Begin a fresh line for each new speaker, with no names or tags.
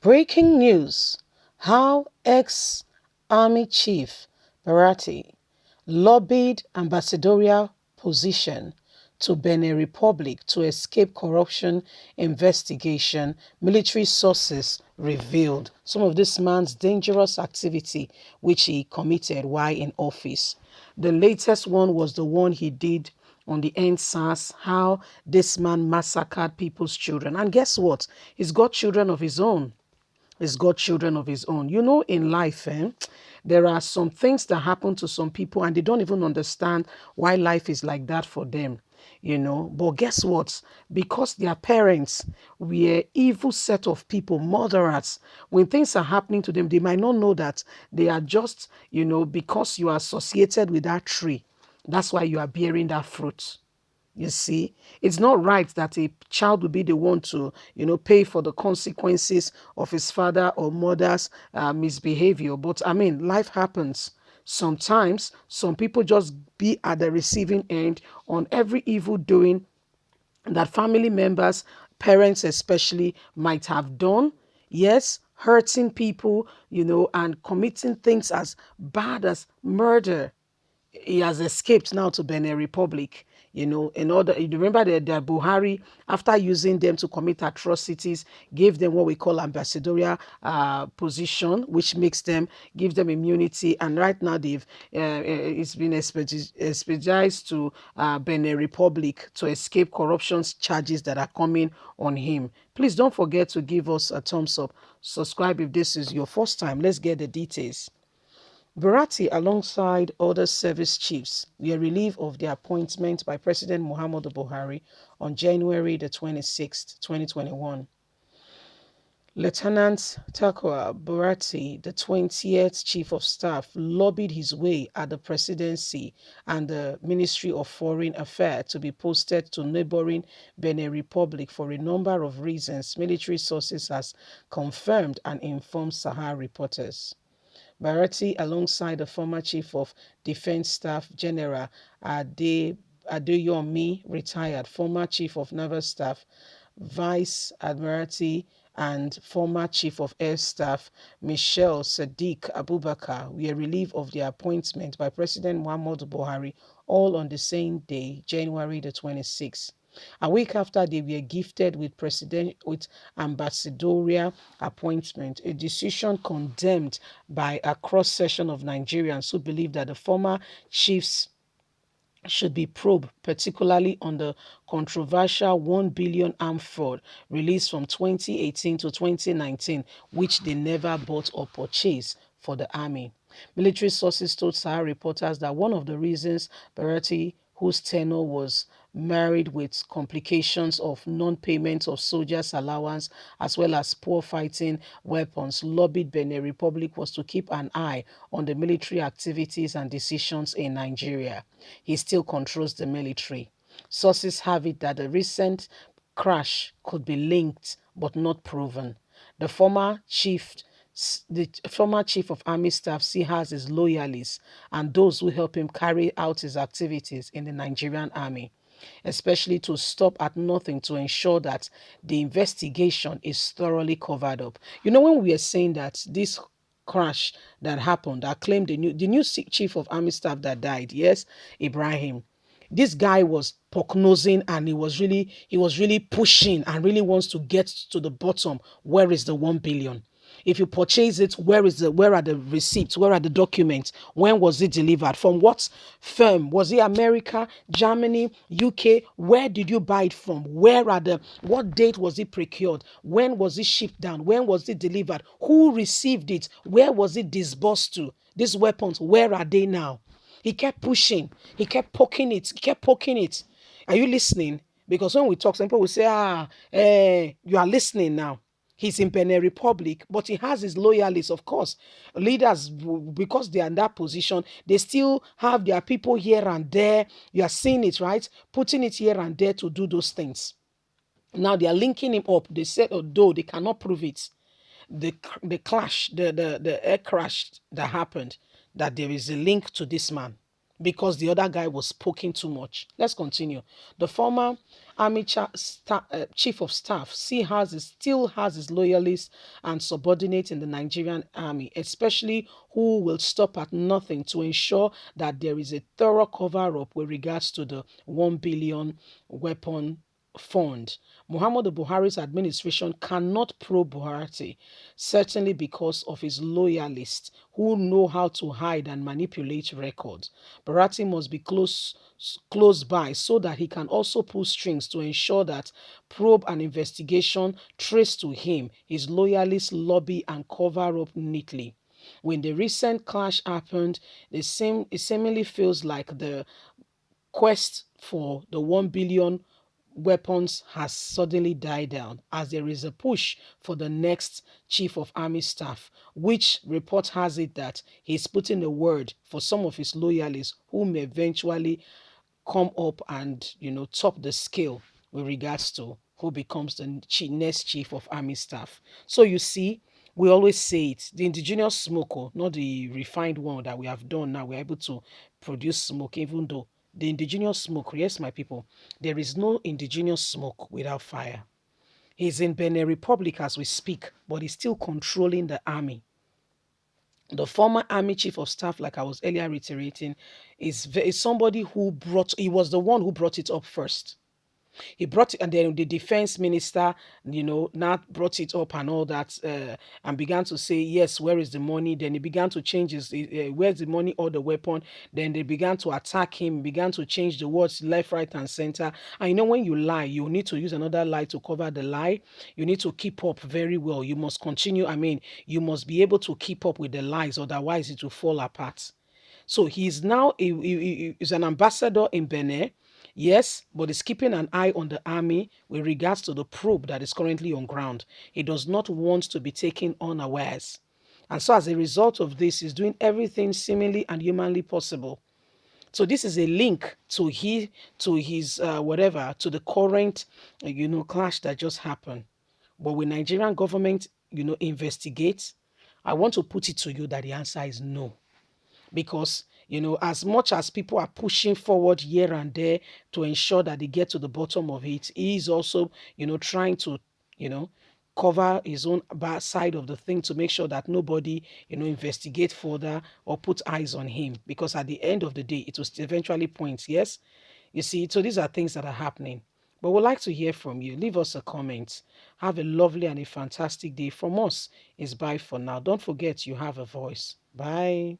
Breaking news: how ex-army chief Barati lobbied ambassadorial position to Benin Republic to escape corruption investigation, military sources revealed some of this man's dangerous activity which he committed while in office. The latest one was the one he did on the NSAS, how this man massacred people's children. And guess what? He's got children of his own. He's got children of his own. You know, in life, there are some things that happen to some people and they don't even understand why life is like that for them. But guess what? Because their parents were evil set of people, murderers. When things are happening to them, they might not know that they are just, because you are associated with that tree. That's why you are bearing that fruit. You see, it's not right that a child will be the one to, pay for the consequences of his father or mother's misbehavior. But I mean, life happens. Sometimes some people just be at the receiving end on every evil doing that family members, parents especially, might have done. Yes, hurting people, and committing things as bad as murder. He has escaped now to Benin Republic. In order, you remember that Buhari, after using them to commit atrocities, gave them what we call ambassadorial position, which makes them, give them immunity. And right now it's been expedited to Benin Republic to escape corruption charges that are coming on him. Please don't forget to give us a thumbs up. Subscribe if this is your first time. Let's get the details. Barati, alongside other service chiefs, were relieved of their appointment by President Muhammadu Buhari on January the 26th, 2021. Lieutenant Takwa Barati, the 20th Chief of Staff, lobbied his way at the presidency and the Ministry of Foreign Affairs to be posted to neighboring Benin Republic for a number of reasons, military sources has confirmed and informed Sahara reporters. Barati, alongside the former Chief of Defense Staff General Adeyomi, retired, former Chief of Naval Staff, Vice Admiralty, and former Chief of Air Staff Michelle Sadiq Abubakar were relieved of their appointment by President Muhammadu Buhari, all on the same day, January the 26th. A week after they were gifted with ambassadorial appointment, a decision condemned by a cross-section of Nigerians who believe that the former chiefs should be probed, particularly on the controversial 1 billion armed fraud released from 2018 to 2019, which they never bought or purchased for the army. Military sources told Sahara reporters that one of the reasons Barati, whose tenure was married with complications of non-payment of soldiers' allowance as well as poor fighting weapons, lobbied Benin Republic was to keep an eye on the military activities and decisions in Nigeria. He still controls the military. Sources have it that the recent crash could be linked but not proven. The former chief of army staff sees as his loyalists and those who help him carry out his activities in the Nigerian army, especially to stop at nothing to ensure that the investigation is thoroughly covered up. When we were saying that this crash that happened, that claimed the new chief of army staff that died, yes, Ibrahim, this guy was prognosing and he was really pushing and really wants to get to the bottom. Where is the 1 billion? If you purchase it, where are the receipts? Where are the documents? When was it delivered? From what firm? Was it America, Germany, UK? Where did you buy it from? What date was it procured? When was it shipped down? When was it delivered? Who received it? Where was it disbursed to? These weapons, where are they now? He kept pushing. He kept poking it. He kept poking it. Are you listening? Because when we talk, some people will say, you are listening now. He's in Benin Republic, but he has his loyalists, of course. Leaders, because they are in that position, they still have their people here and there. You are seeing it, right? Putting it here and there to do those things. Now they are linking him up. They said, although they cannot prove it, the clash, the air crash that happened, that there is a link to this man. because the other guy was poking too much. Let's continue. The former chief of staff still has his loyalists and subordinates in the Nigerian army, especially who will stop at nothing to ensure that there is a thorough cover-up with regards to the 1 billion weapon fund. Muhammadu Buhari's administration cannot probe Buhari, certainly because of his loyalists who know how to hide and manipulate records. Buhari must be close by so that he can also pull strings to ensure that probe and investigation trace to him, his loyalists lobby and cover up neatly. When the recent clash happened, it seemingly feels like the quest for the 1 billion weapons has suddenly died down as there is a push for the next chief of army staff, which report has it that he's putting a word for some of his loyalists who may eventually come up and top the scale with regards to who becomes the next chief of army staff. So you see, we always say it, the indigenous smoke, oh, not the refined one that we have done now. We're able to produce smoke, even though the indigenous smoke, yes, my people, there is no indigenous smoke without fire. He's in Benin Republic as we speak, but he's still controlling the army. The former army chief of staff, like I was earlier reiterating, is somebody he was the one who brought it up first. He brought it, and then the defense minister, now brought it up and all that, and began to say, yes, where is the money? Then he began to change where's the money or the weapon? Then they began to attack him, began to change the words left, right, and center. And when you lie, you need to use another lie to cover the lie. You need to keep up very well. You must continue. You must be able to keep up with the lies, otherwise it will fall apart. So he's now he's an ambassador in Benin. Yes, but he's keeping an eye on the army with regards to the probe that is currently on ground. He does not want to be taken unawares. And so as a result of this, he's doing everything seemingly and humanly possible. So this is a link to his whatever, to the current clash that just happened. But when Nigerian government investigates, I want to put it to you that the answer is no. Because as much as people are pushing forward here and there to ensure that they get to the bottom of it, he is also trying to cover his own bad side of the thing to make sure that nobody investigate further or put eyes on him, because at the end of the day it will eventually point. Yes, you see, so these are things that are happening. But we'd like to hear from you. Leave us a comment. Have a lovely and a fantastic day. From us is bye for now. Don't forget you have a voice. Bye.